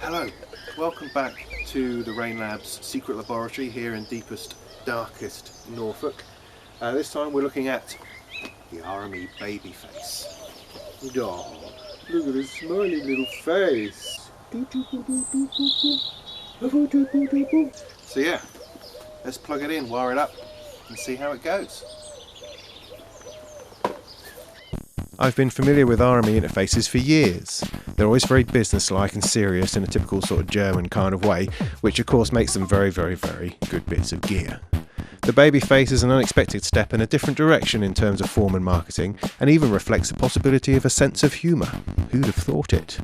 Hello, welcome back to the Rain Labs secret laboratory here in deepest, darkest Norfolk. This time we're looking at the RME Babyface. Oh, look at his smiley little face. So yeah, let's plug it in, wire it up and see how it goes. I've been familiar with RME interfaces for years. They're always very businesslike and serious in a typical sort of German kind of way, which of course makes them very, very, very good bits of gear. The Babyface is an unexpected step in a different direction in terms of form and marketing, and even reflects the possibility of a sense of humour. Who'd have thought it?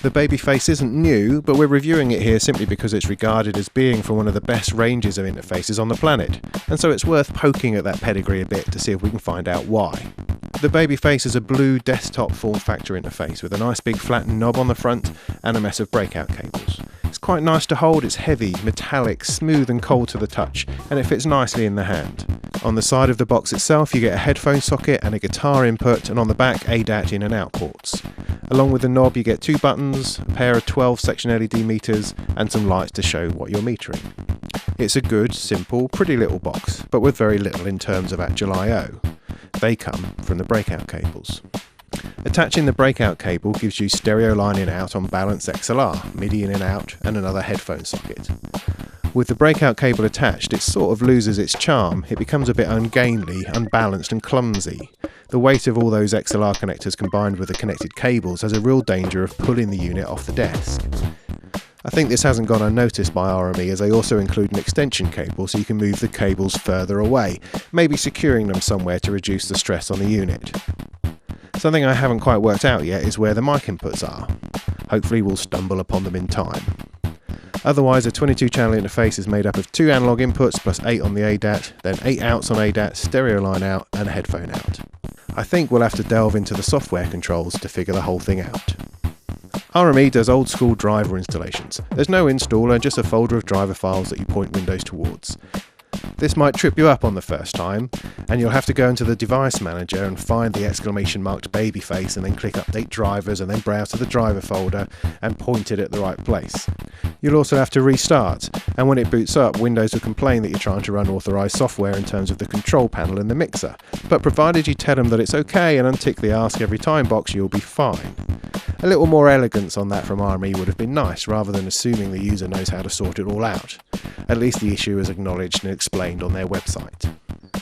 The Babyface isn't new, but we're reviewing it here simply because it's regarded as being from one of the best ranges of interfaces on the planet, and so it's worth poking at that pedigree a bit to see if we can find out why. The Babyface is a blue desktop form factor interface with a nice big flattened knob on the front and a mess of breakout cables. It's quite nice to hold, it's heavy, metallic, smooth and cold to the touch, and it fits nicely in the hand. On the side of the box itself you get a headphone socket and a guitar input, and on the back ADAT in and out ports. Along with the knob you get two buttons, a pair of 12 section LED meters and some lights to show what you're metering. It's a good, simple, pretty little box, but with very little in terms of actual I/O. They come from the breakout cables. Attaching the breakout cable gives you stereo line in out on balanced XLR, MIDI in and out, and another headphone socket. With the breakout cable attached, it sort of loses its charm. It becomes a bit ungainly, unbalanced and clumsy. The weight of all those XLR connectors combined with the connected cables has a real danger of pulling the unit off the desk. I think this hasn't gone unnoticed by RME, as they also include an extension cable so you can move the cables further away, maybe securing them somewhere to reduce the stress on the unit. Something I haven't quite worked out yet is where the mic inputs are. Hopefully we'll stumble upon them in time. Otherwise, a 22-channel interface is made up of 2 analog inputs plus 8 on the ADAT, then 8 outs on ADAT, stereo line out and a headphone out. I think we'll have to delve into the software controls to figure the whole thing out. RME does old school driver installations. There's no installer, just a folder of driver files that you point Windows towards. This might trip you up on the first time, and you'll have to go into the device manager and find the exclamation marked Babyface and then click update drivers and then browse to the driver folder and point it at the right place. You'll also have to restart, and when it boots up, Windows will complain that you're trying to run authorized software in terms of the control panel and the mixer, but provided you tell them that it's okay and untick the ask every time box, you'll be fine. A little more elegance on that from RME would have been nice, rather than assuming the user knows how to sort it all out. At least the issue is acknowledged and explained on their website.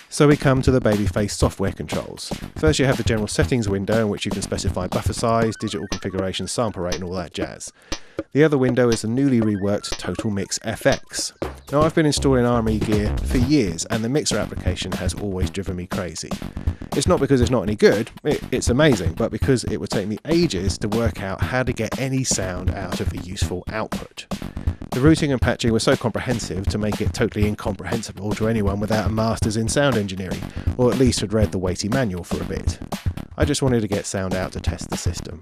So we come to the Babyface software controls. First you have the general settings window in which you can specify buffer size, digital configuration, sample rate and all that jazz. The other window is the newly reworked TotalMix FX. Now I've been installing RME gear for years and the mixer application has always driven me crazy. It's not because it's not any good, it's amazing, but because it would take me ages to work out how to get any sound out of a useful output. The routing and patching was so comprehensive to make it totally incomprehensible to anyone without a master's in sound engineering, or at least had read the weighty manual for a bit. I just wanted to get sound out to test the system.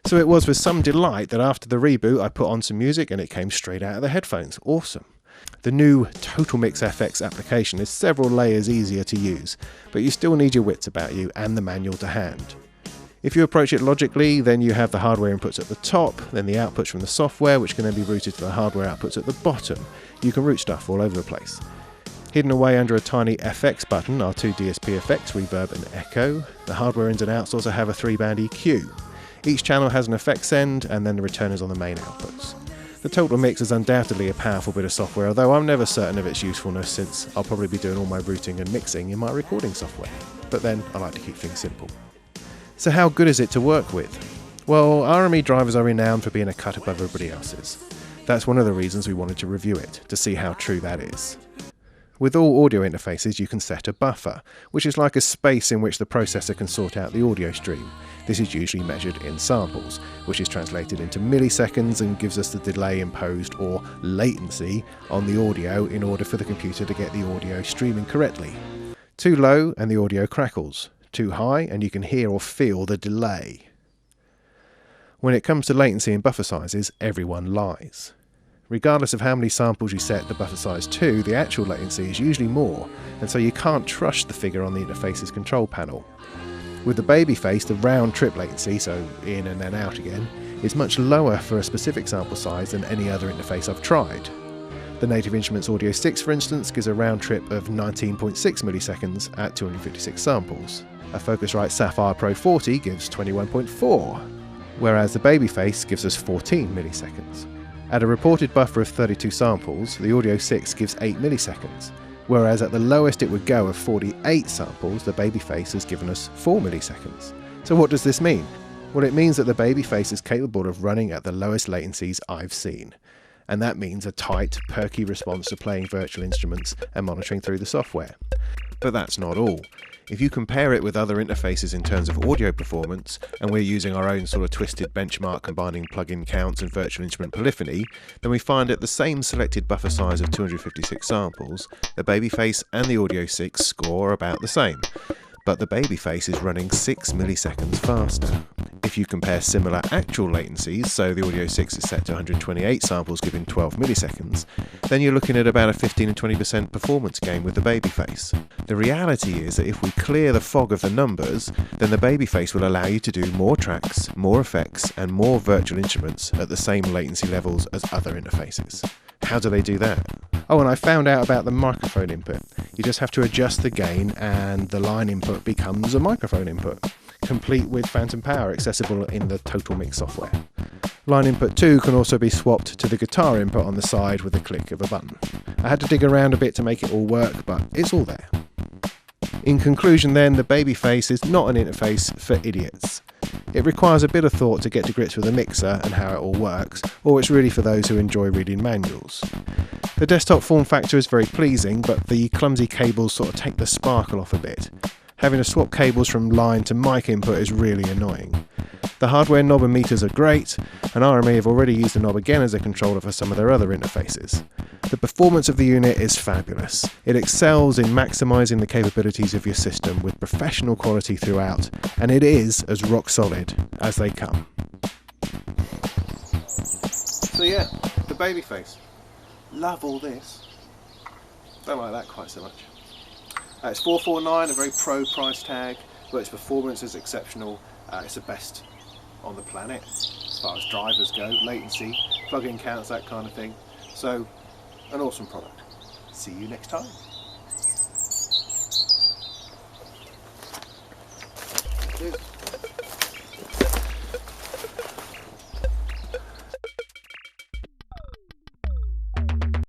So it was with some delight that after the reboot I put on some music and it came straight out of the headphones. Awesome. The new TotalMix FX application is several layers easier to use, but you still need your wits about you and the manual to hand. If you approach it logically, then you have the hardware inputs at the top, then the outputs from the software, which can then be routed to the hardware outputs at the bottom. You can route stuff all over the place. Hidden away under a tiny FX button are 2 DSP effects, reverb and echo. The hardware ins and outs also have a 3-band EQ. Each channel has an effects end, and then the returners on the main outputs. The TotalMix is undoubtedly a powerful bit of software, although I'm never certain of its usefulness since I'll probably be doing all my routing and mixing in my recording software. But then I like to keep things simple. So how good is it to work with? Well, RME drivers are renowned for being a cut above everybody else's. That's one of the reasons we wanted to review it, to see how true that is. With all audio interfaces you can set a buffer, which is like a space in which the processor can sort out the audio stream. This is usually measured in samples, which is translated into milliseconds and gives us the delay imposed, or latency, on the audio in order for the computer to get the audio streaming correctly. Too low and the audio crackles. Too high and you can hear or feel the delay. When it comes to latency and buffer sizes, everyone lies. Regardless of how many samples you set the buffer size to, the actual latency is usually more, and so you can't trust the figure on the interface's control panel. With the Babyface, the round trip latency, so in and then out again, is much lower for a specific sample size than any other interface I've tried. The Native Instruments Audio 6, for instance, gives a round trip of 19.6 milliseconds at 256 samples. A Focusrite Sapphire Pro 40 gives 21.4, whereas the Babyface gives us 14 milliseconds. At a reported buffer of 32 samples, the Audio 6 gives 8 milliseconds, whereas at the lowest it would go of 48 samples, the Babyface has given us 4 milliseconds. So what does this mean? Well, it means that the Babyface is capable of running at the lowest latencies I've seen. And that means a tight, perky response to playing virtual instruments and monitoring through the software. But that's not all. If you compare it with other interfaces in terms of audio performance, and we're using our own sort of twisted benchmark combining plug-in counts and virtual instrument polyphony, then we find at the same selected buffer size of 256 samples, the Babyface and the Audio 6 score about the same. But the Babyface is running 6 milliseconds faster. If you compare similar actual latencies, so the Audio 6 is set to 128 samples giving 12 milliseconds, then you're looking at about a 15 and 20% performance gain with the Babyface. The reality is that if we clear the fog of the numbers, then the Babyface will allow you to do more tracks, more effects, and more virtual instruments at the same latency levels as other interfaces. How do they do that? Oh, and I found out about the microphone input. You just have to adjust the gain and the line input becomes a microphone input, complete with phantom power accessible in the TotalMix software. Line input 2 can also be swapped to the guitar input on the side with a click of a button. I had to dig around a bit to make it all work, but it's all there. In conclusion then, the Babyface is not an interface for idiots. It requires a bit of thought to get to grips with a mixer and how it all works, or it's really for those who enjoy reading manuals. The desktop form factor is very pleasing, but the clumsy cables sort of take the sparkle off a bit. Having to swap cables from line to mic input is really annoying. The hardware knob and meters are great, and RME have already used the knob again as a controller for some of their other interfaces. The performance of the unit is fabulous. It excels in maximising the capabilities of your system with professional quality throughout, and it is as rock solid as they come. So yeah, the Babyface. Love all this. Don't like that quite so much. It's $449, a very pro price tag, but its performance is exceptional. It's the best on the planet as far as drivers go, latency, plug-in counts, that kind of thing. So, an awesome product. See you next time.